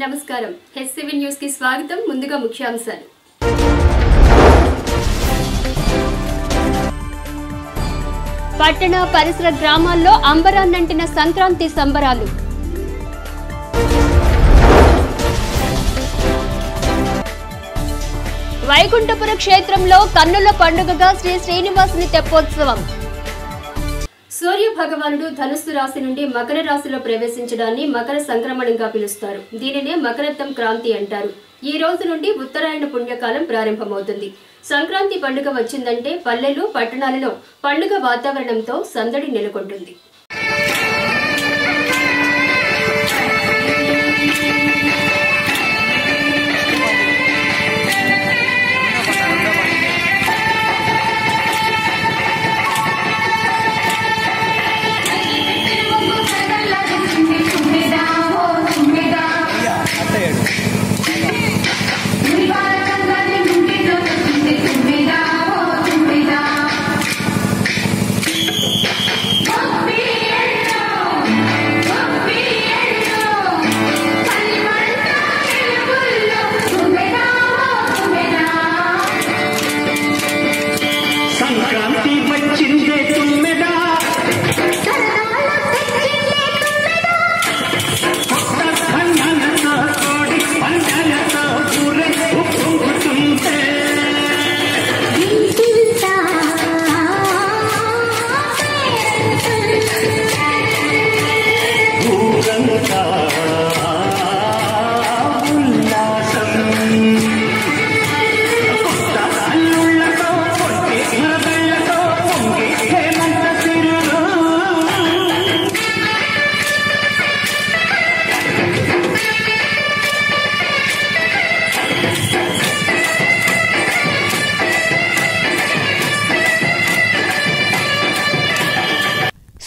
నమస్కారం హెచ్7 న్యూస్ కి స్వాగతం. ముందుగా ముఖ్యాంశాలు. పట్టణ పరిసర గ్రామాల్లో అంబరాన్నంటిన సంక్రాంతి సంబరాలు. వైకుంఠపుర క్షేత్రంలో కన్నుల పండుగగా శ్రీ శ్రీనివాసుని తెప్పోత్సవం. సూర్య భగవానుడు ధనుస్సు రాశి నుండి మకర రాశిలో ప్రవేశించడాన్ని మకర సంక్రమణంగా పిలుస్తారు. దీనినే మకరత్వం క్రాంతి అంటారు. ఈ రోజు నుండి ఉత్తరాయణ పుణ్యకాలం ప్రారంభమవుతుంది. సంక్రాంతి పండుగ వచ్చిందంటే పల్లెలు పట్టణాలలో పండుగ వాతావరణంతో సందడి నెలకొంటుంది.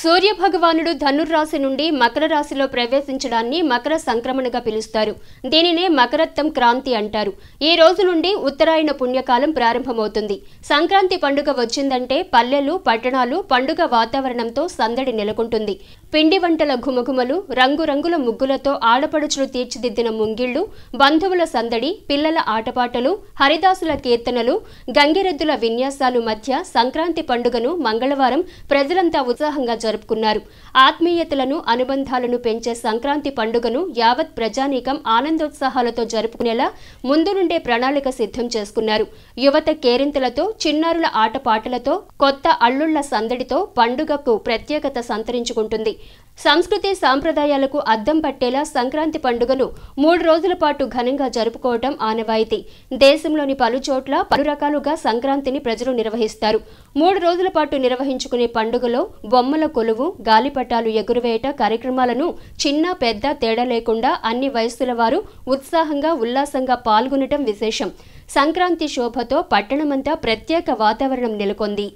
సూర్య భగవానుడు ధనుర్రాశి నుండి మకర రాశిలో ప్రవేశించడాన్ని మకర సంక్రమణగా పిలుస్తారు. దీనినే మకరత్వం క్రాంతి అంటారు. ఈ రోజు నుండి ఉత్తరాయణ పుణ్యకాలం ప్రారంభమవుతుంది. సంక్రాంతి పండుగ వచ్చిందంటే పల్లెలు పట్టణాలు పండుగ వాతావరణంతో సందడి నెలకొంటుంది. పిండి వంటల ఘుమఘుమలు, రంగురంగుల ముగ్గులతో ఆడపడుచులు తీర్చిదిద్దిన ముంగిళ్లు, బంధువుల సందడి, పిల్లల ఆటపాటలు, హరిదాసుల కీర్తనలు, గంగిరెద్దుల విన్యాసాలు మధ్య సంక్రాంతి పండుగను మంగళవారం ప్రజలంతా ఉత్సాహంగా జరుపుకున్నారు. ఆత్మీయతలను అనుబంధాలను పెంచే సంక్రాంతి పండుగను యావత్ ప్రజానీకం ఆనందోత్సాహాలతో జరుపుకునేలా ముందు నుండే ప్రణాళిక సిద్ధం చేసుకున్నారు. యువత కేరింతలతో, చిన్నారుల ఆటపాటలతో, కొత్త అల్లుళ్ల సందడితో పండుగకు ప్రత్యేకత సంతరించుకుంటుంది. సంస్కృతి సాంప్రదాయాలకు అద్దం పట్టేలా సంక్రాంతి పండుగను 3 రోజుల పాటు ఘనంగా జరుపుకోవటం ఆనవాయితీ. దేశంలోని పలు చోట్ల పలు రకాలుగా సంక్రాంతిని ప్రజలు నిర్వహిస్తారు. 3 రోజుల పాటు నిర్వహించుకునే పండుగలో బొమ్మల కొలువు, గాలిపటాలు ఎగురవేయట కార్యక్రమాలను చిన్న పెద్ద తేడా లేకుండా అన్ని వయస్సుల వారు ఉత్సాహంగా ఉల్లాసంగా పాల్గొనటం విశేషం. సంక్రాంతి శోభతో పట్టణమంతా ప్రత్యేక వాతావరణం నెలకొంది.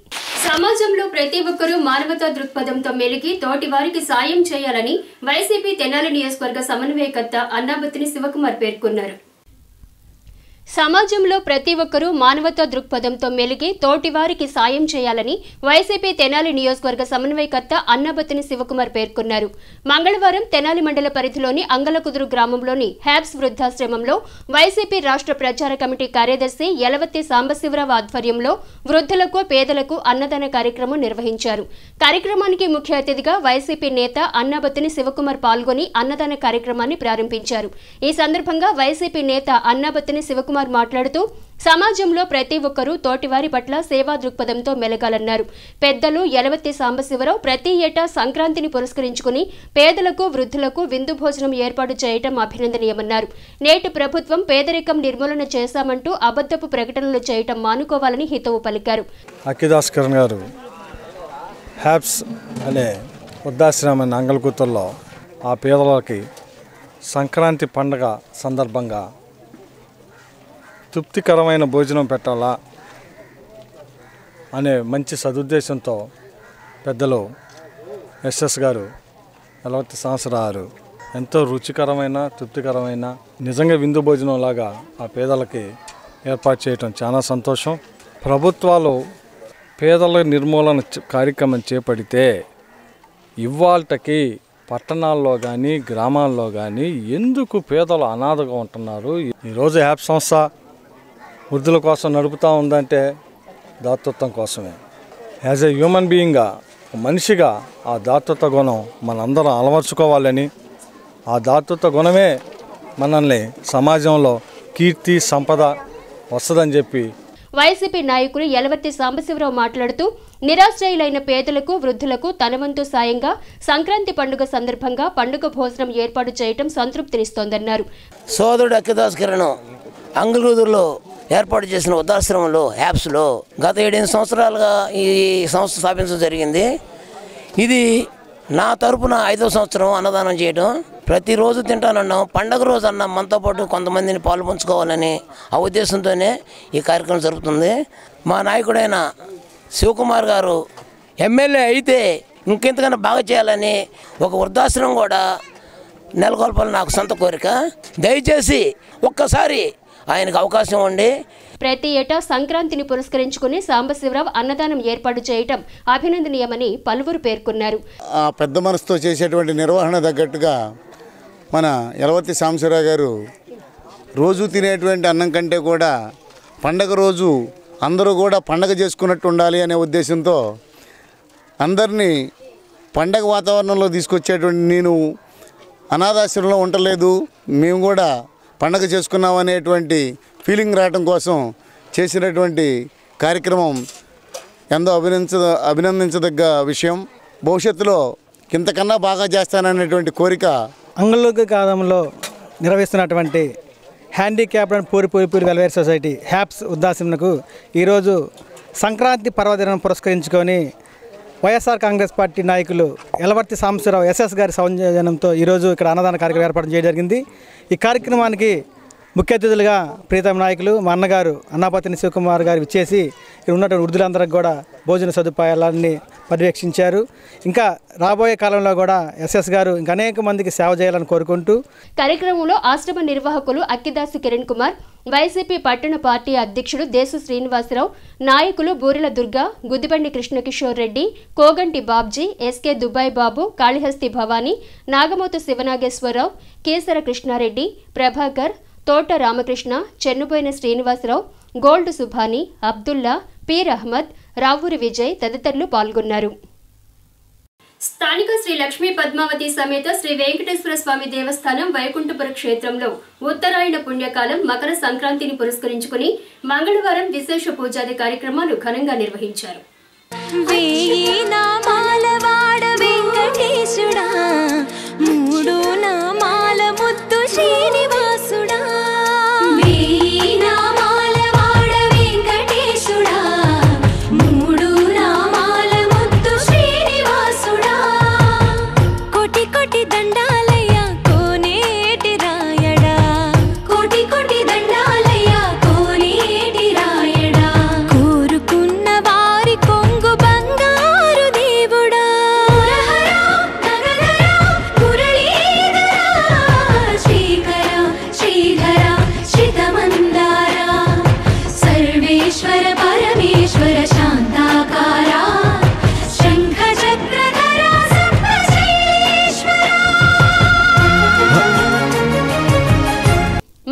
సమాజంలో ప్రతి ఒక్కరూ మానవతా దృక్పథంతో మెలిగి తోటి వారికి సాయం చేయాలని వైసీపీ తెనాలి నియోజకవర్గ సమన్వయకర్త అన్నాబత్తిని శివకుమార్ పేర్కొన్నారు. సమాజంలో ప్రతి ఒక్కరూ మానవతా దృక్పథంతో మెలిగి తోటివారికి సాయం చేయాలని వైసీపీ తెనాలి నియోజకవర్గ సమన్వయకర్త అన్నాబత్తిని శివకుమార్ పేర్కొన్నారు. మంగళవారం తెనాలి మండల పరిధిలోని అంగలకుదురు గ్రామంలోని హ్యాబ్స్ వృద్ధాశ్రమంలో వైసీపీ రాష్ట్ర ప్రచార కమిటీ కార్యదర్శి యలవత్తి సాంబశివరావు ఆధ్వర్యంలో వృద్ధులకు పేదలకు అన్నదాన కార్యక్రమం నిర్వహించారు. కార్యక్రమానికి ముఖ్య అతిథిగా వైసీపీ నేత అన్నాబత్తిని శివకుమార్ పాల్గొని అన్నదాన కార్యక్రమాన్ని ప్రారంభించారు. ఈ సందర్భంగా వైసీపీ నేత అన్నాబత్తిని శివకుమార్ మాట్లాడుతూ సమాజంలో ప్రతి ఒక్కరూ తోటివారి పట్ల సేవా దృక్పథంతో మెలగాలన్నారు. పెద్దలు యలవత్తి సాంబశివరావు ప్రతి ఏటా సంక్రాంతిని పురస్కరించుకుని పేదలకు వృద్ధులకు విందు భోజనం ఏర్పాటు చేయడం అభినందనీయమన్నారు. నేటి ప్రభుత్వం పేదరికం నిర్మూలన చేశామంటూ అబద్ధపు ప్రకటనలు చేయటం మానుకోవాలని హితవు పలికారు. అఖిదాస్ కరణ్ గారు హ్యాబ్స్ అనే వృద్ధాశ్రమం అంగలకుతుల్లో ఆ పేదలకి సంక్రాంతి పండుగ సందర్భంగా తృప్తికరమైన భోజనం పెట్టాలా అనే మంచి సదుద్దేశంతో పెద్దలు ఎస్ఎస్ గారు యలవత్తి సంవత్సరాలు ఎంతో రుచికరమైన తృప్తికరమైన నిజంగా విందు భోజనం లాగా ఆ పేదలకి ఏర్పాటు చేయటం చాలా సంతోషం. ప్రభుత్వాలు పేదల నిర్మూలన కార్యక్రమం చేపడితే ఇవాల్టకి పట్టణాల్లో కానీ గ్రామాల్లో కానీ ఎందుకు పేదలు అనాథగా ఉంటున్నారు? ఈరోజు హ్యాప్ సంస్థ వృద్ధుల కోసం నడుపుతూ ఉందంటే దాతృత్వం కోసమే. యాజ్ ఎ హ్యూమన్ బీయింగ్గా, మనిషిగా ఆ దాతృత్వ గుణం మనందరం అలవర్చుకోవాలని, ఆ దాతృత్వ గుణమే మనల్ని సమాజంలో కీర్తి సంపద వస్తుందని చెప్పి వైసీపీ నాయకులు యలవర్తి సాంబశివరావు మాట్లాడుతూ నిరాశ్రయులైన పేదలకు వృద్ధులకు తన వంతు సాయంగా సంక్రాంతి పండుగ సందర్భంగా పండుగ భోజనం ఏర్పాటు చేయడం సంతృప్తినిస్తోందన్నారు. సోదరుడు అక్కిదాస్ కిరణ్ అంగులూరులో ఏర్పాటు చేసిన వృద్ధాశ్రమంలో హ్యాప్స్లో గత 7 సంవత్సరాలుగా ఈ సంస్థ స్థాపించడం జరిగింది. ఇది నా తరపున 5వ సంవత్సరం అన్నదానం చేయడం. ప్రతిరోజు తింటానన్నాం. పండగ రోజు అన్న మనతో పాటు కొంతమందిని పాలు పంచుకోవాలని ఆ ఉద్దేశంతోనే ఈ కార్యక్రమం జరుగుతుంది. మా నాయకుడైన శివకుమార్ గారు ఎమ్మెల్యే అయితే ఇంకెంతకన్నా బాగా చేయాలని ఒక వృద్ధాశ్రమం కూడా నెలకొల్పాలని నాకు సొంత కోరిక. దయచేసి ఒక్కసారి ఆయనకు అవకాశం ఉండి ప్రతి ఏటా సంక్రాంతిని పురస్కరించుకుని సాంబశివరావు అన్నదానం ఏర్పాటు చేయటం అభినందనీయమని పలువురు పేర్కొన్నారు. ఆ పెద్ద మనసుతో చేసేటువంటి నిర్వహణ తగ్గట్టుగా మన యలవర్తి సాంబశివరావు గారు రోజు తినేటువంటి అన్నం కంటే కూడా పండగ రోజు అందరూ కూడా పండగ చేసుకున్నట్టు ఉండాలి అనే ఉద్దేశంతో అందరినీ పండగ వాతావరణంలో తీసుకొచ్చేటువంటి, నేను అనాథాశ్రమంలో ఉండలేదు, మేము కూడా పండగ చేసుకున్నాం అనేటువంటి ఫీలింగ్ రావడం కోసం చేసినటువంటి కార్యక్రమం ఎంతో అభినందించదగ్గ విషయం. భవిష్యత్తులో ఇంతకన్నా బాగా చేస్తాననేటువంటి కోరిక అంగళూరు గ్రామంలో నిర్వహిస్తున్నటువంటి handicapped and poor welfare society HAPS వృద్ధాశ్రమంకు ఈరోజు సంక్రాంతి పర్వదినం పురస్కరించుకొని వైఎస్ఆర్ కాంగ్రెస్ పార్టీ నాయకులు యలవర్తి సాంబశివరావు ఎస్ఎస్ గారి సౌజన్యంతో ఈరోజు ఇక్కడ అన్నదాన కార్యక్రమం ఏర్పాటు చేయడం జరిగింది. ఈ కార్యక్రమానికి ముఖ్య అతిథులుగా ప్రీతం నాయకులు మా అన్నగారు అన్నాపతిని శివకుమార్ గారు ఇచ్చేసి ఇక్కడ ఉన్నటువంటి వృద్ధులందరికీ కూడా భోజన సదుపాయాలన్నీ పర్యవేక్షించారు. ఇంకా రాబోయే కాలంలో కూడా ఎస్ఎస్ గారు ఇంకా అనేక మందికి సేవ చేయాలని కోరుకుంటూ కార్యక్రమంలో ఆశ్రమ నిర్వాహకులు అక్కిదాసు కిరణ్ కుమార్, వైసీపీ పట్టణ పార్టీ అధ్యక్షుడు దేశు శ్రీనివాసరావు, నాయకులు బూరెల దుర్గా, గుద్దిబండి కృష్ణకిషోర్ రెడ్డి, కోగంటి బాబ్జీ, ఎస్కే దుబాయ్ బాబు, కాళిహస్తి భవానీ, నాగమోతు శివనాగేశ్వరరావు, కేసర కృష్ణారెడ్డి, ప్రభాకర్, తోట రామకృష్ణ, చెన్నుపోయిన శ్రీనివాసరావు, గోల్డ్ సుభాని, అబ్దుల్లా, పీర్ అహ్మద్, రావూరి విజయ్ తదితరులు పాల్గొన్నారు. స్థానిక శ్రీ లక్ష్మీ పద్మావతి సమేత శ్రీ వెంకటేశ్వర స్వామి దేవస్థానం వైకుంఠపుర క్షేత్రంలో ఉత్తరాయణ పుణ్యకాలం మకర సంక్రాంతిని పురస్కరించుకుని మంగళవారం విశేష పూజాది కార్యక్రమాలు ఘనంగా నిర్వహించారు.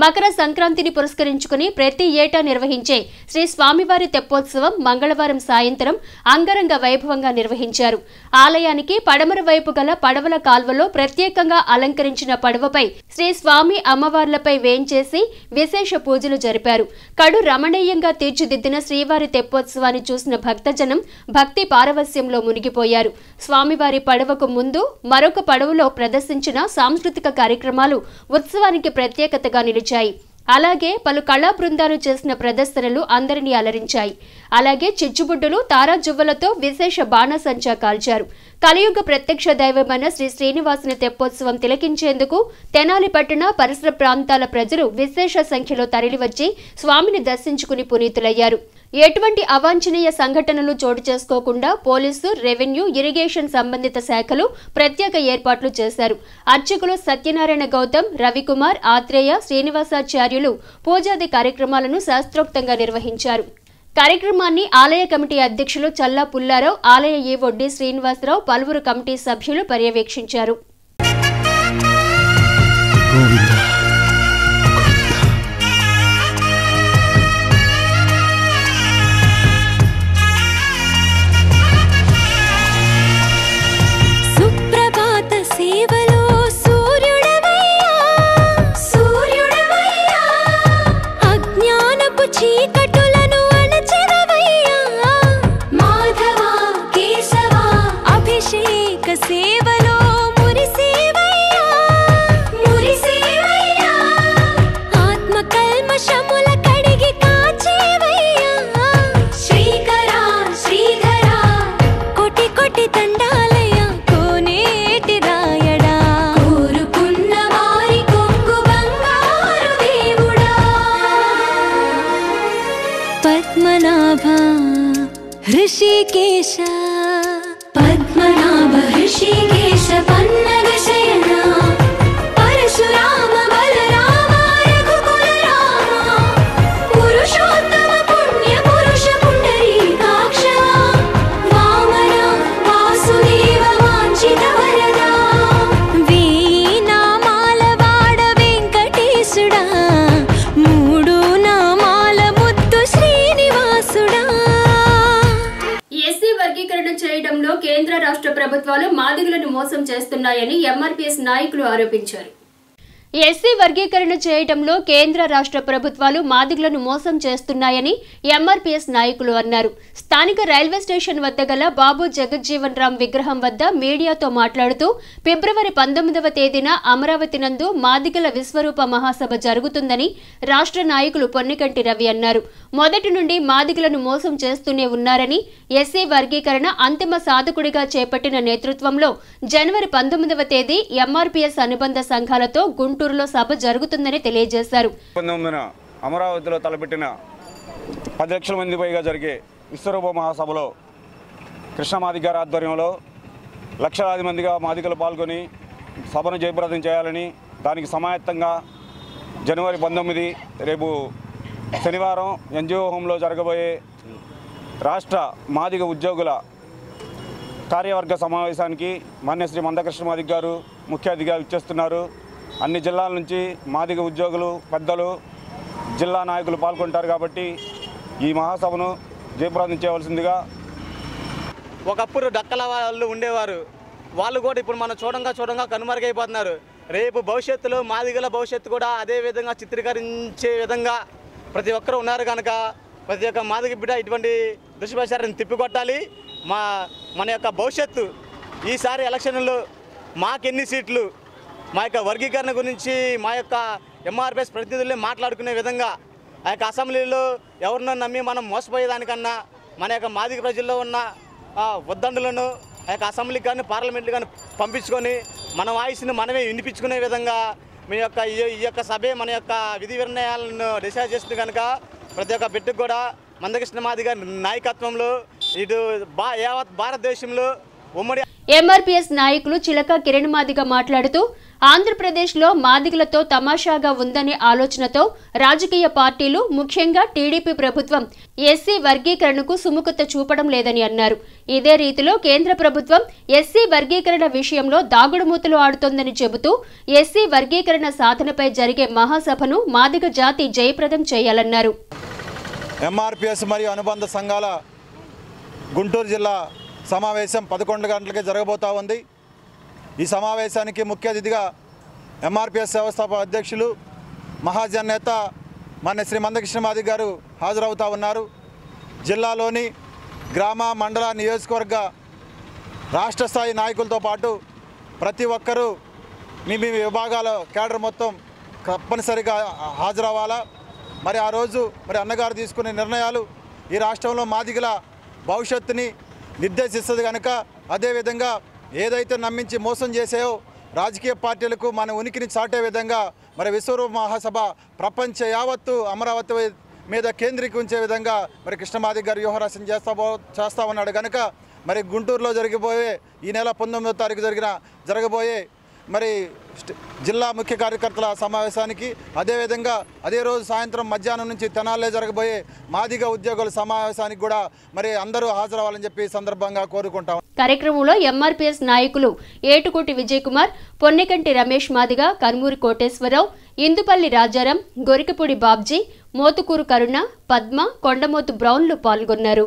మకర సంక్రాంతిని పురస్కరించుకుని ప్రతి ఏటా నిర్వహించే శ్రీ స్వామివారి తెప్పోత్సవం మంగళవారం సాయంత్రం అంగరంగ వైభవంగా నిర్వహించారు. ఆలయానికి పడమర వైపు గల పడవల కాల్వలో ప్రత్యేకంగా అలంకరించిన పడవపై శ్రీ స్వామి అమ్మవార్లపై వేంచేసి విశేష పూజలు జరిపారు. కడు రమణీయంగా తీర్చిదిద్దిన శ్రీవారి తెప్పోత్సవాన్ని చూసిన భక్తజనం భక్తి పారవస్యంలో మునిగిపోయారు. స్వామివారి పడవకు ముందు మరొక పడవలో ప్రదర్శించిన సాంస్కృతిక కార్యక్రమాలు ఉత్సవానికి ప్రత్యేకతగా నిలిచాయి. అలాగే పలు కళా బృందాలు చేసిన ప్రదర్శనలు అందరినీ అలరించాయి. అలాగే చిచ్చుబుడ్డులు, తారాజువ్వలతో విశేష బాణసంచా కాల్చారు. కలియుగ ప్రత్యక్ష దైవమైన శ్రీ శ్రీనివాసుని తెప్పోత్సవం తిలకించేందుకు తెనాలి పట్టణ పరిసర ప్రాంతాల ప్రజలు విశేష సంఖ్యలో తరలివచ్చి స్వామిని దర్శించుకుని పునీతులయ్యారు. ఎటువంటి అవాంఛనీయ సంఘటనలు చోటు చేసుకోకుండా పోలీసు, రెవెన్యూ, ఇరిగేషన్ సంబంధిత శాఖలు ప్రత్యేక ఏర్పాట్లు చేశారు. అర్చకులు సత్యనారాయణ గౌతమ్, రవికుమార్, ఆత్రేయ, శ్రీనివాసాచార్యులు పూజాది కార్యక్రమాలను శాస్త్రోక్తంగా నిర్వహించారు. కార్యక్రమాన్ని ఆలయ కమిటీ అధ్యక్షులు చల్లా పుల్లారావు, ఆలయ ఈవో డి శ్రీనివాసరావు, పలువురు కమిటీ సభ్యులు పర్యవేక్షించారు. గోవింద సుప్రభాత సేవలో సూర్యుడవయ్యా అజ్ఞానపు చీకటులను అణచెదవయ్యా మాధవ కేశవ అభిషేక సేవలో మురిసేవయ్యా ఆత్మ కల్మషముల కడిగి కాచేవయ్యా శ్రీధర కోటి కోటి దండాలయ్యా కోనేటి రాయడా కోరుకున్న వారి కొంగు బంగారు దేవుడా పద్మనాభ హృషికేశ పన్నగ శయన పరశురామ బలరామ రఘుకుల రామ పురుషోత్తమ పుణ్య పురుష పుండరీకాక్ష వామన వాసుదేవ వాంఛిత వరదా వీణామాల వాడ వెంకటేశుడా మూడు నామాల ముద్దు శ్రీనివాసుడా. ఎస్సీ వర్గీకరణ చేయడంలో కేంద్ర రాష్ట్ర ప్రభుత్వాలు మాదిగలను మోసం చేస్తున్నాయని ఎంఆర్పీఎస్ నాయకులు ఆరోపించారు. ఎస్సీ వర్గీకరణ చేయడంలో కేంద్ర రాష్ట్ర ప్రభుత్వాలు మాదిగలను మోసం చేస్తున్నాయని ఎంఆర్పీఎస్ నాయకులు అన్నారు. స్థానిక రైల్వే స్టేషన్ వద్ద గల బాబు జగజ్జీవన్ రామ్ విగ్రహం వద్ద మీడియాతో మాట్లాడుతూ ఫిబ్రవరి 19వ తేదీన అమరావతి నందు మాదిగల విశ్వరూప మహాసభ జరుగుతుందని రాష్ట్ర నాయకులు పొన్నికంటి రవి అన్నారు. మొదటి నుండి మాదిగలను మోసం చేస్తూనే ఉన్నారని, ఎస్సీ వర్గీకరణ అంతిమ సాధకుడిగా చేపట్టిన నేతృత్వంలో జనవరి 19వ తేదీ ఎంఆర్పీఎస్ అనుబంధ సంఘాలతో గుంటూరులో సభ జరుగుతుందని తెలియజేశారు. అమరావతిలో తలపెట్టిన 10 లక్షల మంది పైగా జరిగే విశ్వరూప మహాసభలో కృష్ణమాదిగ గారి ఆధ్వర్యంలో లక్షలాది మందిగా మాదిగలు పాల్గొని సభను జయప్రదం చేయాలని, దానికి సమాయత్తంగా జనవరి 19 రేపు శనివారం ఎన్జిఓ హోంలో జరగబోయే రాష్ట్ర మాదిగ ఉద్యోగుల కార్యవర్గ సమావేశానికి మాన్యశ్రీ మందకృష్ణమాదిగ గారు ముఖ్య అతిథిగా ఇచ్చేస్తున్నారు. అన్ని జిల్లాల నుంచి మాదిగ ఉద్యోగులు, పెద్దలు, జిల్లా నాయకులు పాల్గొంటారు కాబట్టి ఈ మహాసభను జయప్రదం చేయవలసిందిగా. ఒకప్పుడు డక్కల వాళ్ళు ఉండేవారు, వాళ్ళు కూడా ఇప్పుడు మనం చూడంగా కనుమరుగైపోతున్నారు. రేపు భవిష్యత్తులో మాదిగల భవిష్యత్తు కూడా అదే విధంగా చిత్రీకరించే విధంగా ప్రతి ఒక్కరు ఉన్నారు కనుక ప్రతి ఒక్క మాదిగ బిడ్డ ఇటువంటి దుష్ప్రచారాన్ని తిప్పికొట్టాలి. మన యొక్క భవిష్యత్తు ఈసారి ఎలక్షన్లో మాకెన్ని సీట్లు, మా యొక్క వర్గీకరణ గురించి మా యొక్క ఎంఆర్పీఎస్ ప్రతినిధుల్ని మాట్లాడుకునే విధంగా ఆ యొక్క అసెంబ్లీలో ఎవరినో నమ్మి మనం మోసపోయేదానికన్నా మన యొక్క మాదిగ ప్రజల్లో ఉన్న ఉద్దండులను ఆ యొక్క అసెంబ్లీకి కానీ పార్లమెంట్కి కానీ పంపించుకొని మన వాయిస్ని మనమే వినిపించుకునే విధంగా మీ యొక్క ఈ యొక్క సభే మన యొక్క విధి నిర్ణయాలను డిసైడ్ చేస్తుంది కనుక ప్రతి ఒక్క బిడ్డకు కూడా మందకృష్ణమాదిగ నాయకత్వంలో ఇటు యావత్ భారతదేశంలో ఉమ్మడి ఎంఆర్పీఎస్ నాయకులు చిలక కిరణ్ మాదిగ మాట్లాడుతూ ఆంధ్రప్రదేశ్లో మాదిగలతో తమాషాగా ఉందనే ఆలోచనతో రాజకీయ పార్టీలు, ముఖ్యంగా టీడీపీ ప్రభుత్వం ఎస్సీ వర్గీకరణకు సుముఖత చూపడం లేదని అన్నారు. ఇదే రీతిలో కేంద్ర ప్రభుత్వం ఎస్సీ వర్గీకరణ విషయంలో దాగుడుమూతలు ఆడుతోందని చెబుతూ ఎస్సీ వర్గీకరణ సాధనపై జరిగే మహాసభను మాదిగ జాతి జయప్రదం చేయాలన్నారు. ఎంఆర్పీఎస్ మరియు అనుబంధ సంఘాల గుంటూరు జిల్లా సమావేశం 11 గంటలకే జరగబోతా ఉంది. ఈ సమావేశానికి ముఖ్య అతిథిగా ఎంఆర్పీఎస్ వ్యవస్థాపక అధ్యక్షులు మహాజన్ నేత మాన్య శ్రీ మందకృష్ణమాదిగ గారు హాజరవుతా ఉన్నారు. జిల్లాలోని గ్రామ, మండల, నియోజకవర్గ, రాష్ట్ర స్థాయి నాయకులతో పాటు ప్రతి ఒక్కరూ మీ విభాగాల కేడర్ మొత్తం తప్పనిసరిగా హాజరవ్వాలా. మరి ఆ రోజు అన్నగారు తీసుకునే నిర్ణయాలు ఈ రాష్ట్రంలో మాదిగల భవిష్యత్తుని నిర్దేశిస్తుంది కనుక అదేవిధంగా ఏదైతే నమ్మించి మోసం చేసాయో రాజకీయ పార్టీలకు మన ఉనికిని చాటే విధంగా విశ్వరూప మహాసభ ప్రపంచ యావత్తు అమరావతి మీద కేంద్రీకరించే విధంగా కృష్ణమాదిగ గారు వ్యూహరచన చేస్తా ఉన్నాడు కనుక గుంటూరులో జరిగిపోయే ఈ నెల 19వ తారీఖు జరగబోయే జిల్లా ముఖ్య కార్యకర్తల సమావేశానికి, అదేవిధంగా అదే రోజు సాయంత్రం మధ్యాహ్నం నుంచి తెనాలిలో జరగబోయే మాదిగ ఉద్యోగుల సమావేశానికి కూడా అందరూ హాజరవ్వాలని చెప్పి సందర్భంగా కోరుకుంటాం. కార్యక్రమంలో ఎంఆర్పీఎస్ నాయకులు ఏటుకోటి విజయ్ కుమార్, పొన్నెకంటి రమేష్ మాదిగ, కర్మూరి కోటేశ్వరరావు, ఇందుపల్లి రాజారాం, గొరికపూడి బాబ్జీ, మోతుకూరు కరుణ, పద్మ, కొండమోతు బ్రౌన్లు పాల్గొన్నారు.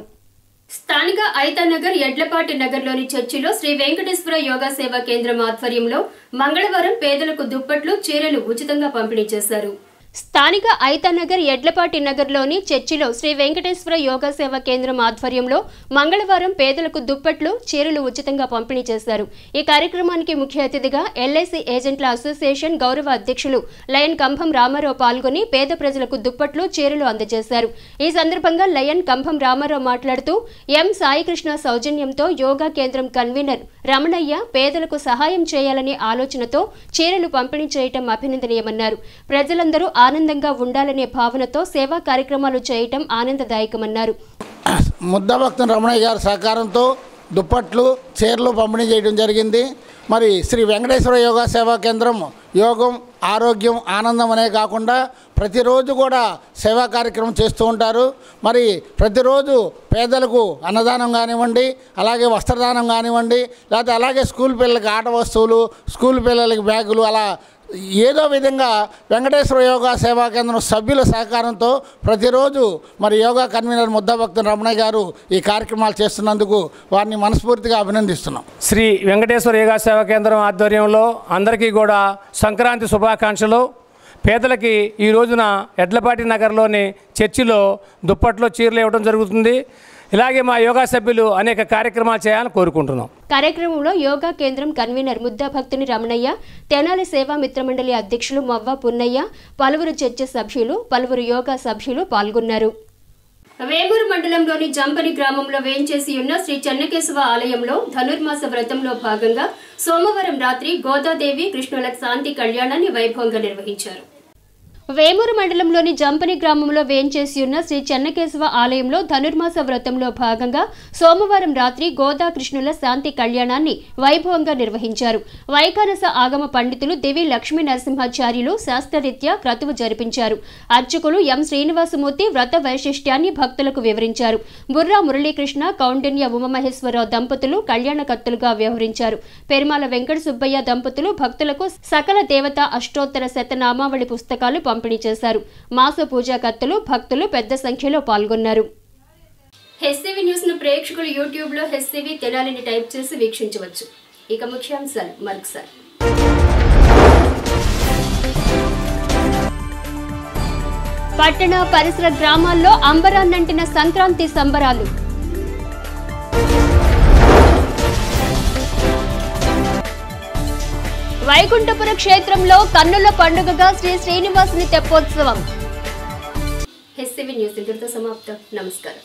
స్థానిక ఐతానగర్ ఎడ్లపాటి నగర్లోని చర్చిలో శ్రీ వెంకటేశ్వర యోగా సేవా కేంద్రం ఆధ్వర్యంలో మంగళవారం పేదలకు దుప్పట్లు, చీరలు ఉచితంగా పంపిణీ చేశారు. స్థానిక ఐతానగర్ ఎడ్లపాటి నగర్లోని చర్చిలో శ్రీ వెంకటేశ్వర యోగా సేవా కేంద్రం ఆధ్వర్యంలో మంగళవారం పేదలకు దుప్పట్లు, చీరలు ఉచితంగా పంపిణీ చేశారు. ఈ కార్యక్రమానికి ముఖ్య అతిథిగా ఎల్ఐసి ఏజెంట్ల అసోసియేషన్ గౌరవ అధ్యక్షులు లయన్ కంభం రామారావు పాల్గొని పేద ప్రజలకు దుప్పట్లు, చీరలు అందజేశారు. ఈ సందర్భంగా లయన్ కంభం రామారావు మాట్లాడుతూ ఎం సాయికృష్ణ సౌజన్యంతో యోగా కేంద్రం కన్వీనర్ రమణయ్య పేదలకు సహాయం చేయాలనే ఆలోచనతో చీరలు పంపిణీ చేయటం అభినందనీయమన్నారు. ప్రజలందరూ ఆనందంగా ఉండాలనే భావనతో సేవా కార్యక్రమాలు చేయటం ఆనందదాయకమన్నారు. ముద్దభక్తుని రమణయ్య గారి సహకారంతో దుప్పట్లు, చీరలు పంపిణీ చేయడం జరిగింది. మరి శ్రీ వెంకటేశ్వర యోగా సేవా కేంద్రం యోగం, ఆరోగ్యం, ఆనందం అనే కాకుండా ప్రతిరోజు కూడా సేవా కార్యక్రమం చేస్తూ ఉంటారు. మరి ప్రతిరోజు పేదలకు అన్నదానం కానివ్వండి, అలాగే వస్త్రదానం కానివ్వండి, లేకపోతే అలాగే స్కూల్ పిల్లలకి ఆట వస్తువులు, స్కూల్ పిల్లలకి బ్యాగులు, అలా ఏదో విధంగా వెంకటేశ్వర యోగా సేవా కేంద్రం సభ్యుల సహకారంతో ప్రతిరోజు మరి యోగా కన్వీనర్ ముద్దభక్తుని రమణయ్య గారు ఈ కార్యక్రమాలు చేస్తున్నందుకు వారిని మనస్ఫూర్తిగా అభినందిస్తున్నాం. శ్రీ వెంకటేశ్వర యోగా సేవా కేంద్రం ఆధ్వర్యంలో అందరికీ కూడా సంక్రాంతి శుభాకాంక్షలు. పేదలకి ఈ రోజున ఎడ్లపాటి నగర్లోని చర్చిలో దుప్పట్లో చీరలు ఇవ్వడం జరుగుతుంది. ఇలాగే మా యోగా సభ్యులు అనేక కార్యక్రమాలు చేయాలని కోరుకుంటున్నాం. కార్యక్రమంలో యోగా కేంద్రం కన్వీనర్ ముద్దభక్తుని రమణయ్య, తెనాలి సేవా మిత్రమండలి అధ్యక్షులు మవ్వ పున్నయ్య, పలువురు చర్చ సభ్యులు, పలువురు యోగా సభ్యులు పాల్గొన్నారు. వేమూరు మండలంలోని జంపని గ్రామంలో వేంచేసి ఉన్న శ్రీ చెన్నకేశవ ఆలయంలో ధనుర్మాస వ్రతంలో భాగంగా సోమవారం రాత్రి గోదాదేవి కృష్ణుల శాంతి కళ్యాణాన్ని వైభవంగా నిర్వహించారు. వేమూరు మండలంలోని జంపని గ్రామంలో వేంచేసి ఉన్న శ్రీ చెన్నకేశవ ఆలయంలో ధనుర్మాస వ్రతంలో భాగంగా సోమవారం రాత్రి గోదా కృష్ణుల శాంతి కళ్యాణాన్ని వైభవంగా నిర్వహించారు. వైఖానస ఆగమ పండితులు దివి లక్ష్మీ నరసింహాచార్యులు శాస్త్రరీత్యా క్రతువు జరిపించారు. అర్చకులు ఎం శ్రీనివాసమూర్తి వ్రత వైశిష్ట్యాన్ని భక్తులకు వివరించారు. బుర్రా మురళీకృష్ణ, కౌండిన్య ఉమామహేశ్వరరావు దంపతులు కళ్యాణకర్తలుగా వ్యవహరించారు. పెరుమాల వెంకట సుబ్బయ్య దంపతులు భక్తులకు సకల దేవత అష్టోత్తర శతనామావళి పుస్తకాలు పంపిణీ చేశారు. మాస పూజాకర్తలు, భక్తులు పెద్ద సంఖ్యలో పాల్గొన్నారు. హెచ్సివి న్యూస్ ను ప్రేక్షకులు యూట్యూబ్ లో హెచ్సివి తెనాలిని టైప్ చేసి వీక్షించవచ్చు. ఇక ముఖ్యాంశాలు మరొకసారి. పట్టణ పరిసర గ్రామాల్లో అంబరాన్నంటిన సంక్రాంతి సంబరాలు. వైకుంఠపుర క్షేత్రంలో కన్నుల పండుగగా శ్రీ శ్రీనివాసుని తెప్పోత్సవం. హెచ్సివి న్యూస్ ఇంతటితో సమాప్తం. నమస్కారం.